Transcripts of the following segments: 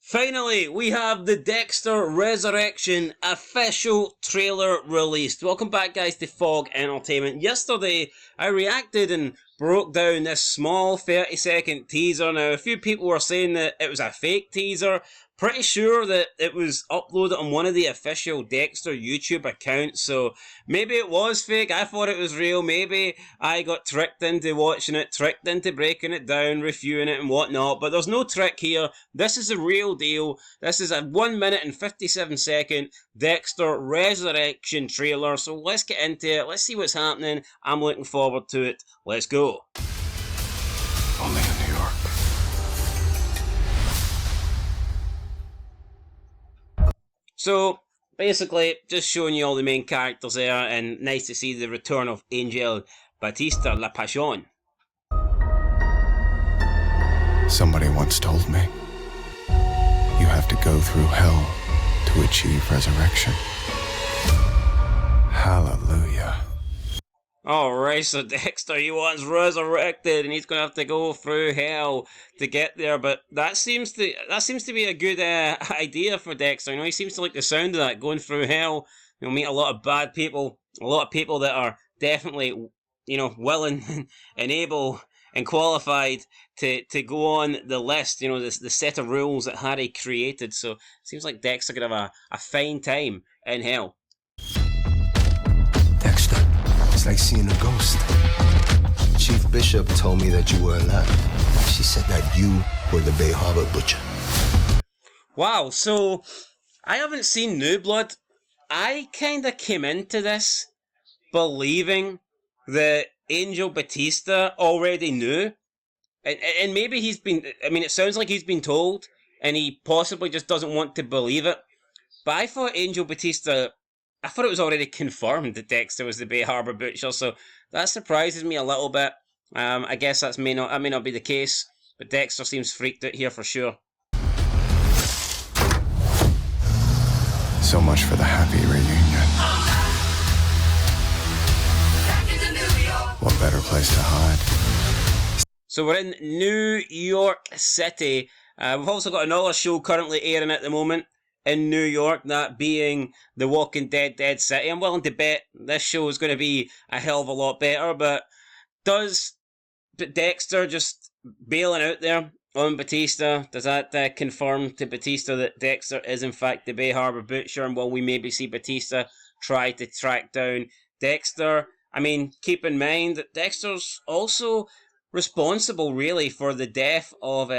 Finally, we have the Dexter Resurrection official trailer released. Welcome back, guys, to Fog Entertainment. Yesterday, I reacted and broke down this small 30-second teaser. Now, a few people were saying that it was a fake teaser. Pretty sure that it was uploaded on one of the official Dexter YouTube accounts, so maybe it was fake. I thought it was real. Maybe I got tricked into watching it, tricked into breaking it down, reviewing it and whatnot, but there's no trick here. This is a real deal. This is a 1 minute and 57 second Dexter Resurrection trailer, so let's get into it. Let's see what's happening. I'm looking forward to it. Let's go. Only in New York. So, basically, just showing you all the main characters there, and nice to see the return of Angel Batista La Pasión. Somebody once told me, you have to go through hell to achieve resurrection. Hallelujah. Alright, so Dexter, he wants resurrected, and he's going to have to go through hell to get there, but that seems to be a good idea for Dexter. You know, he seems to like the sound of that, going through hell. You'll meet a lot of bad people, a lot of people that are definitely, you know, willing and able and qualified to go on the list, you know, the set of rules that Harry created. So, it seems like Dexter could have a fine time in hell. Dexter, it's like seeing a ghost. Chief Bishop told me that you were alive. She said that you were the Bay Harbor Butcher. Wow, so I haven't seen New Blood. I kind of came into this believing that Angel Batista already knew. And maybe he's been, I mean, it sounds like he's been told, and he possibly just doesn't want to believe it. But I thought Angel Batista, I thought it was already confirmed that Dexter was the Bay Harbor Butcher, so that surprises me a little bit. I guess that may not be the case, but Dexter seems freaked out here for sure. So much for the happy reunion. What better place to hide? So we're in New York City. We've also got another show currently airing at the moment in New York, that being The Walking Dead Dead City. I'm willing to bet this show is going to be a hell of a lot better, but does Dexter just bailing out there on Batista, does that confirm to Batista that Dexter is in fact the Bay Harbor Butcher, and will we maybe see Batista try to track down Dexter? I mean, keep in mind that Dexter's also responsible really for the death of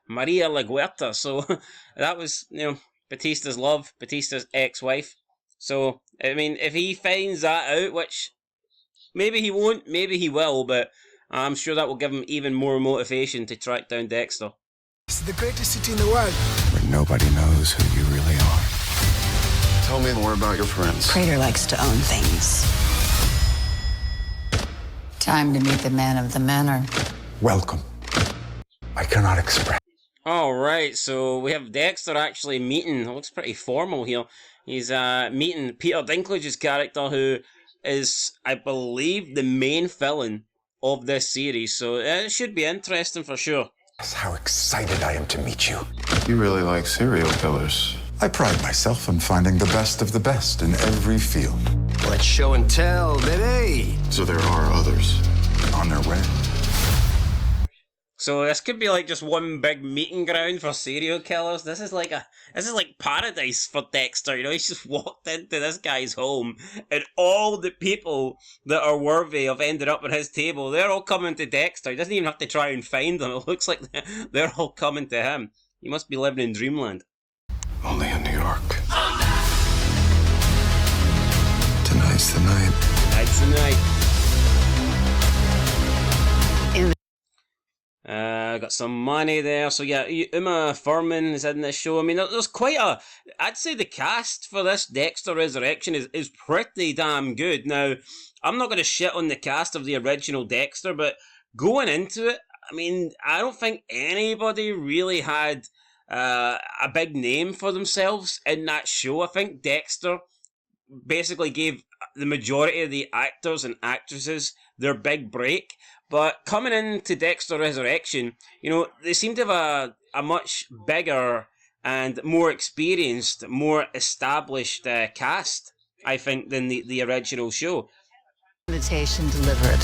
Maria LaGuerta, so that was, you know, Batista's love, Batista's ex-wife. So, I mean, if he finds that out, which maybe he won't, maybe he will, but I'm sure that will give him even more motivation to track down Dexter. It's the greatest city in the world. Where nobody knows who you really are. Tell me more about your friends. Prater likes to own things. Time to meet the man of the manor. Welcome. I cannot express. Alright, so we have Dexter actually meeting, it looks pretty formal here. He's meeting Peter Dinklage's character, who is, I believe, the main villain of this series, so it should be interesting for sure. How excited I am to meet you. You really like serial killers. I pride myself on finding the best of the best in every field. Let's show and tell, baby. So there are others. On their way. So this could be like just one big meeting ground for serial killers. This is like paradise for Dexter, you know. He's just walked into this guy's home, and all the people that are worthy of ended up at his table, they're all coming to Dexter. He doesn't even have to try and find them. It looks like they're all coming to him. He must be living in dreamland. Only in New York. Tonight's the night. Tonight's the night. Got some money there, so yeah, Uma Thurman is in this show. I mean, there's quite I'd say the cast for this Dexter Resurrection is pretty damn good. Now, I'm not going to shit on the cast of the original Dexter, but going into it, I mean, I don't think anybody really had a big name for themselves in that show. I think Dexter basically gave the majority of the actors and actresses their big break. But coming into Dexter Resurrection, you know, they seem to have a much bigger and more experienced, more established cast, I think, than the original show. Invitation delivered.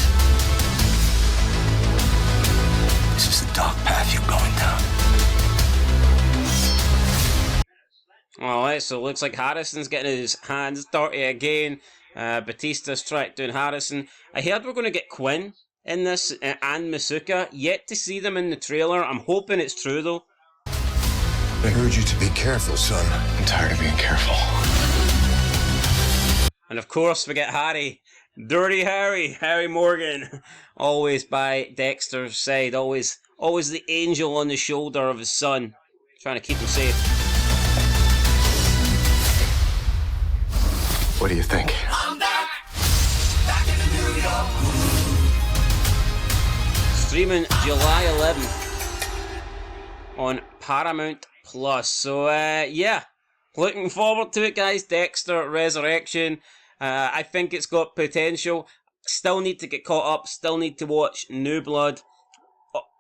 This is the dark path you're going down. Alright, so it looks like Harrison's getting his hands dirty again. Batista's tracked down Harrison. I heard we're going to get Quinn in this, and Masuka. Yet to see them in the trailer. I'm hoping it's true, though. I heard you to be careful, son. I'm tired of being careful. And of course, we get Harry. Dirty Harry Morgan. Always by Dexter's side. Always the angel on the shoulder of his son. Trying to keep him safe. What do you think? Streaming July 11th on Paramount Plus. So, yeah. Looking forward to it, guys. Dexter Resurrection. I think it's got potential. Still need to get caught up. Still need to watch New Blood.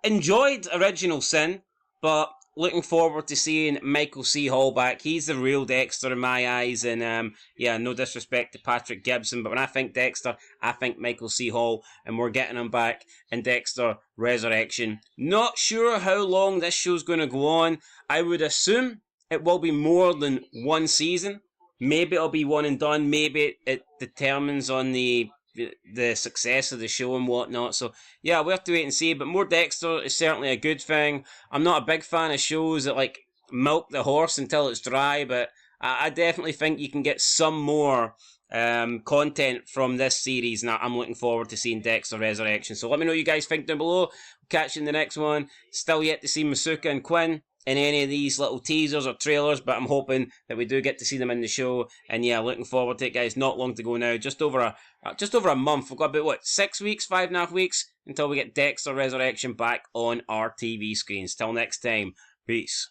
Enjoyed Original Sin, but looking forward to seeing Michael C. Hall back. He's the real Dexter in my eyes. And yeah, no disrespect to Patrick Gibson, but when I think Dexter, I think Michael C. Hall, and we're getting him back in Dexter Resurrection. Not sure how long this show's going to go on. I would assume it will be more than one season. Maybe it'll be one and done. Maybe it determines on the success of the show and whatnot. So yeah, we'll have to wait and see. But more Dexter is certainly a good thing. I'm not a big fan of shows that like milk the horse until it's dry, but I definitely think you can get some more content from this series, and I'm looking forward to seeing Dexter Resurrection. So let me know what you guys think down below. Catch you in the next one. Still yet to see Masuka and Quinn in any of these little teasers or trailers, but I'm hoping that we do get to see them in the show. And yeah, looking forward to it, guys. Not long to go now. Just over a month. We've got about 6 weeks, 5.5 weeks until we get Dexter Resurrection back on our TV screens. Till next time, peace.